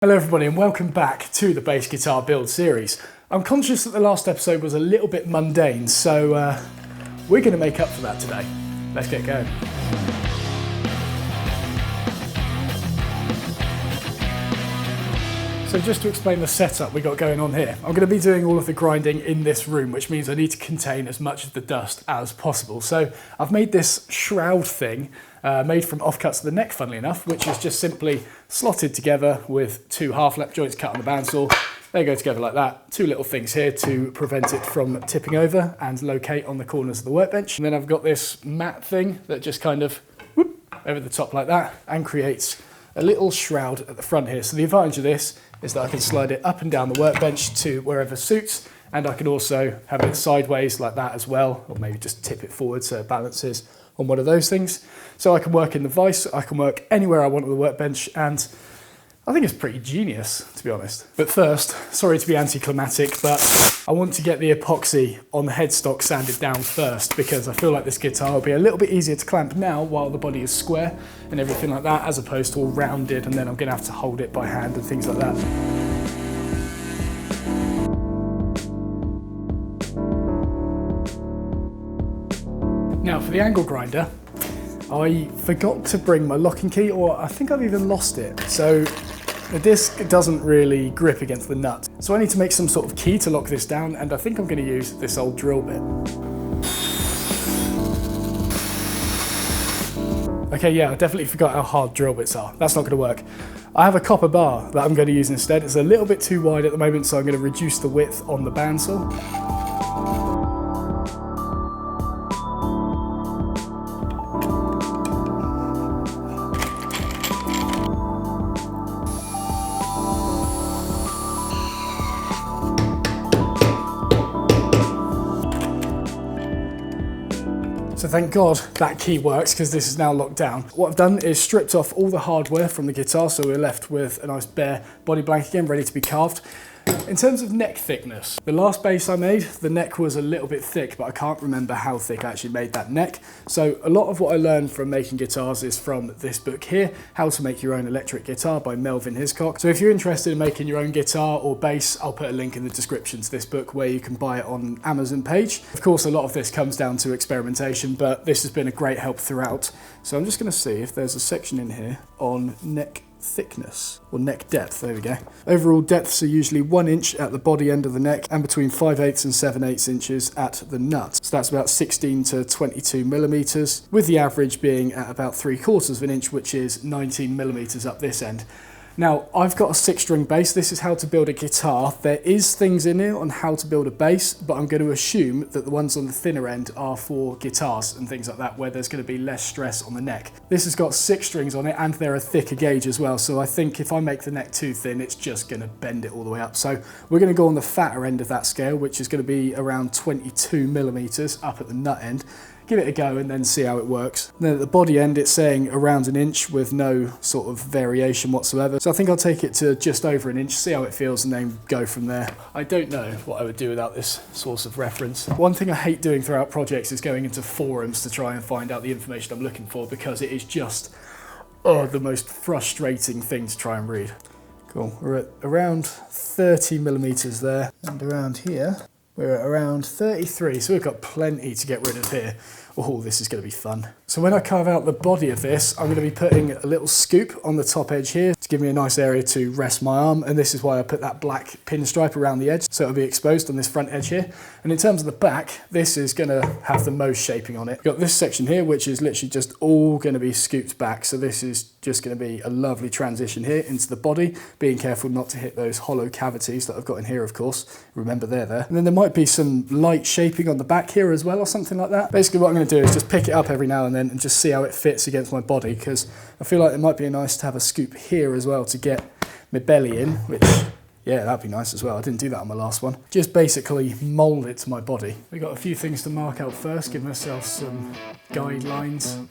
Hello everybody and welcome back to the bass guitar build series. I'm conscious that the last episode was a little bit mundane, so we're going to make up for that today. Let's get going. So just to explain the setup we got going on here, I'm going to be doing all of the grinding in this room, which means I need to contain as much of the dust as possible. So I've made this shroud thing made from offcuts of the neck, funnily enough, which is just simply slotted together with two half lap joints cut on the bandsaw. They go together like that. Two little things here to prevent it from tipping over and locate on the corners of the workbench. And then I've got this mat thing that just kind of whoop, over the top like that and creates a little shroud at the front here. So the advantage of this is that I can slide it up and down the workbench to wherever suits, and I can also have it sideways like that as well, or maybe just tip it forward so it balances on one of those things. So I can work in the vise, I can work anywhere I want on the workbench, and I think it's pretty genius, to be honest. But first, sorry to be anticlimactic, but I want to get the epoxy on the headstock sanded down first, because I feel like this guitar will be a little bit easier to clamp now while the body is square and everything like that, as opposed to all rounded, and then I'm gonna have to hold it by hand and things like that. Now for the angle grinder, I forgot to bring my locking key, or I think I've even lost it. So the disc doesn't really grip against the nut. So I need to make some sort of key to lock this down, and I think I'm going to use this old drill bit. Okay, yeah, I definitely forgot how hard drill bits are. That's not going to work. I have a copper bar that I'm going to use instead. It's a little bit too wide at the moment, so I'm going to reduce the width on the bandsaw. So thank God that key works, because this is now locked down. What I've done is stripped off all the hardware from the guitar, so we're left with a nice bare body blank again, ready to be carved. In terms of neck thickness, the last bass I made, the neck was a little bit thick, but I can't remember how thick I actually made that neck. So a lot of what I learned from making guitars is from this book here, How to Make Your Own Electric Guitar by Melvin Hiscock. So if you're interested in making your own guitar or bass, I'll put a link in the description to this book where you can buy it on Amazon page. Of course, a lot of this comes down to experimentation, but this has been a great help throughout. So I'm just going to see if there's a section in here on neck thickness, or neck depth, there we go. Overall depths are usually 1 inch at the body end of the neck and between 5/8 and 7/8 inches at the nut. So that's about 16 to 22 millimeters, with the average being at about 3/4 of an inch, which is 19 millimeters up this end. Now, I've got a 6-string bass. This is how to build a guitar. There is things in here on how to build a bass, but I'm going to assume that the ones on the thinner end are for guitars and things like that, where there's going to be less stress on the neck. This has got 6 strings on it, and they're a thicker gauge as well, so I think if I make the neck too thin, it's just going to bend it all the way up. So we're going to go on the fatter end of that scale, which is going to be around 22 millimeters up at the nut end. Give it a go and then see how it works. Then at the body end, it's saying around 1 inch with no sort of variation whatsoever. So I think I'll take it to just over 1 inch, see how it feels, and then go from there. I don't know what I would do without this source of reference. One thing I hate doing throughout projects is going into forums to try and find out the information I'm looking for, because it is just the most frustrating thing to try and read. Cool, we're at around 30 millimeters there, and around here we're at around 33, so we've got plenty to get rid of here. Oh, this is going to be fun. So when I carve out the body of this, I'm going to be putting a little scoop on the top edge here to give me a nice area to rest my arm, and this is why I put that black pinstripe around the edge, so it'll be exposed on this front edge here. And in terms of the back, this is going to have the most shaping on it. We've got this section here, which is literally just all going to be scooped back, so this is just going to be a lovely transition here into the body, being careful not to hit those hollow cavities that I've got in here, of course. Remember they're there. And then there might be some light shaping on the back here as well, or something like that. Basically what I'm going to do is just pick it up every now and then and just see how it fits against my body, because I feel like it might be nice to have a scoop here as well to get my belly in, which, yeah, that'd be nice as well. I didn't do that on my last one. Just basically mould it to my body. We've got a few things to mark out first, give myself some guidelines.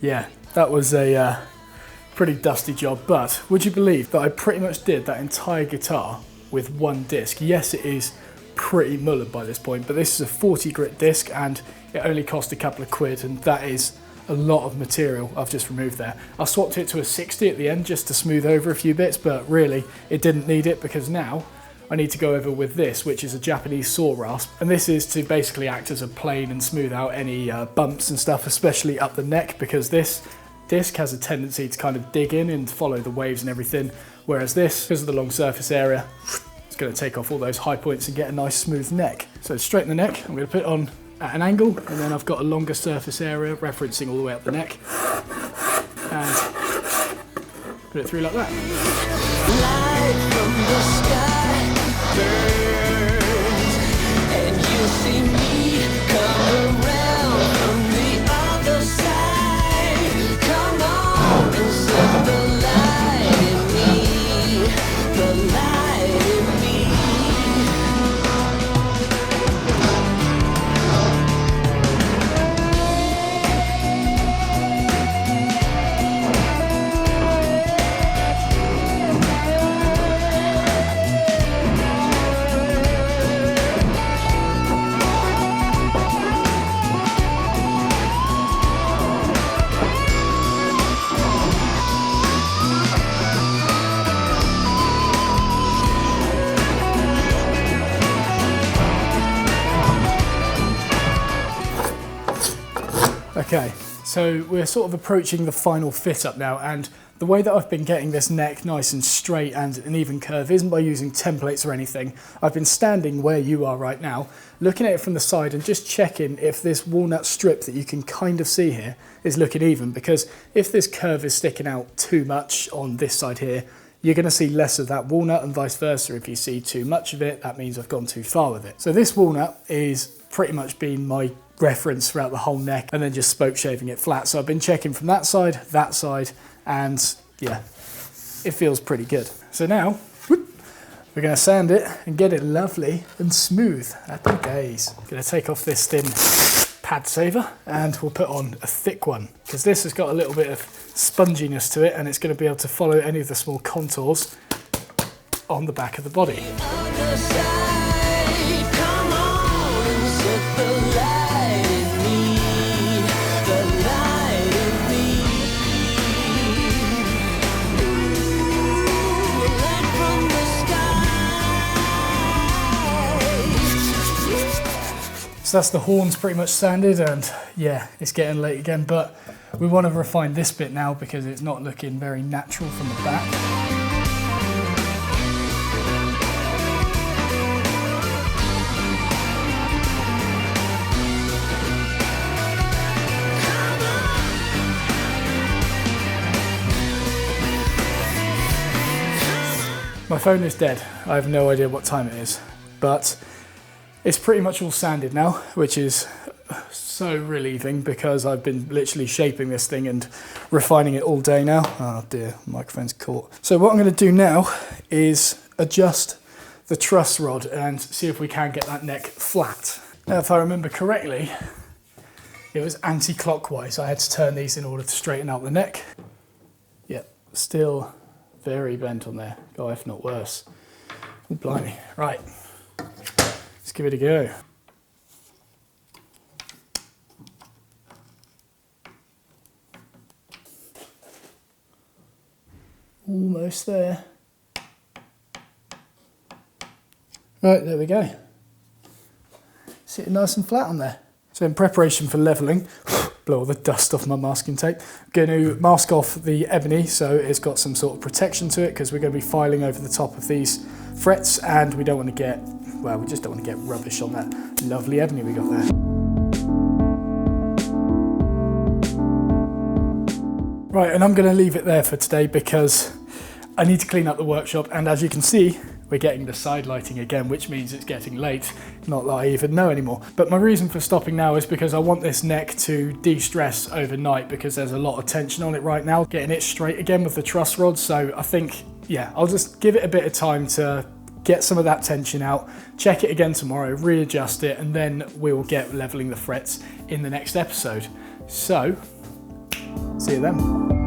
Yeah, that was a pretty dusty job, but would you believe that I pretty much did that entire guitar with one disc? Yes, it is pretty mullered by this point, but this is a 40 grit disc and it only cost a couple of quid, and that is a lot of material I've just removed there. I swapped it to a 60 at the end just to smooth over a few bits, but really it didn't need it because now I need to go over with this, which is a Japanese saw rasp, and this is to basically act as a plane and smooth out any bumps and stuff, especially up the neck, because this disc has a tendency to kind of dig in and follow the waves and everything, whereas this, because of the long surface area, it's going to take off all those high points and get a nice smooth neck. So straighten the neck, I'm going to put it on at an angle, and then I've got a longer surface area referencing all the way up the neck, and put it through like that. Light from the sky burns, and you see me come around from the other side. Come on and set the light in me, the light in me. Okay, so we're sort of approaching the final fit up now, and the way that I've been getting this neck nice and straight and an even curve isn't by using templates or anything. I've been standing where you are right now, looking at it from the side and just checking if this walnut strip that you can kind of see here is looking even, because if this curve is sticking out too much on this side here, you're going to see less of that walnut, and vice versa. If you see too much of it, that means I've gone too far with it. So this walnut is pretty much been my reference throughout the whole neck, and then just spoke shaving it flat. So I've been checking from that side, and yeah, it feels pretty good. So now we're going to sand it and get it lovely and smooth. Happy days. Going to take off this thin pad saver and we'll put on a thick one, because this has got a little bit of sponginess to it, and it's going to be able to follow any of the small contours on the back of the body. So that's the horns pretty much sanded, and yeah, it's getting late again, but we want to refine this bit now because it's not looking very natural from the back. My phone is dead. I have no idea what time it is, but it's pretty much all sanded now, which is so relieving because I've been literally shaping this thing and refining it all day now. Oh dear, microphone's caught. So what I'm going to do now is adjust the truss rod and see if we can get that neck flat. Now, if I remember correctly, it was anti-clockwise. I had to turn these in order to straighten out the neck. Yep, still very bent on there. Oh, if not worse. Oh, blimey. Right. Let's give it a go. Almost there. Right, there we go. Sitting nice and flat on there. So in preparation for levelling, blow all the dust off my masking tape. I'm going to mask off the ebony so it's got some sort of protection to it, because we're going to be filing over the top of these frets and we don't want to get, well, we just don't want to get rubbish on that lovely ebony we got there. Right, and I'm going to leave it there for today because I need to clean up the workshop, and as you can see, we're getting the side lighting again, which means it's getting late. Not that I even know anymore. But my reason for stopping now is because I want this neck to de-stress overnight, because there's a lot of tension on it right now, getting it straight again with the truss rod. So I think, yeah, I'll just give it a bit of time to get some of that tension out, check it again tomorrow, readjust it, and then we'll get leveling the frets in the next episode. So, See you then.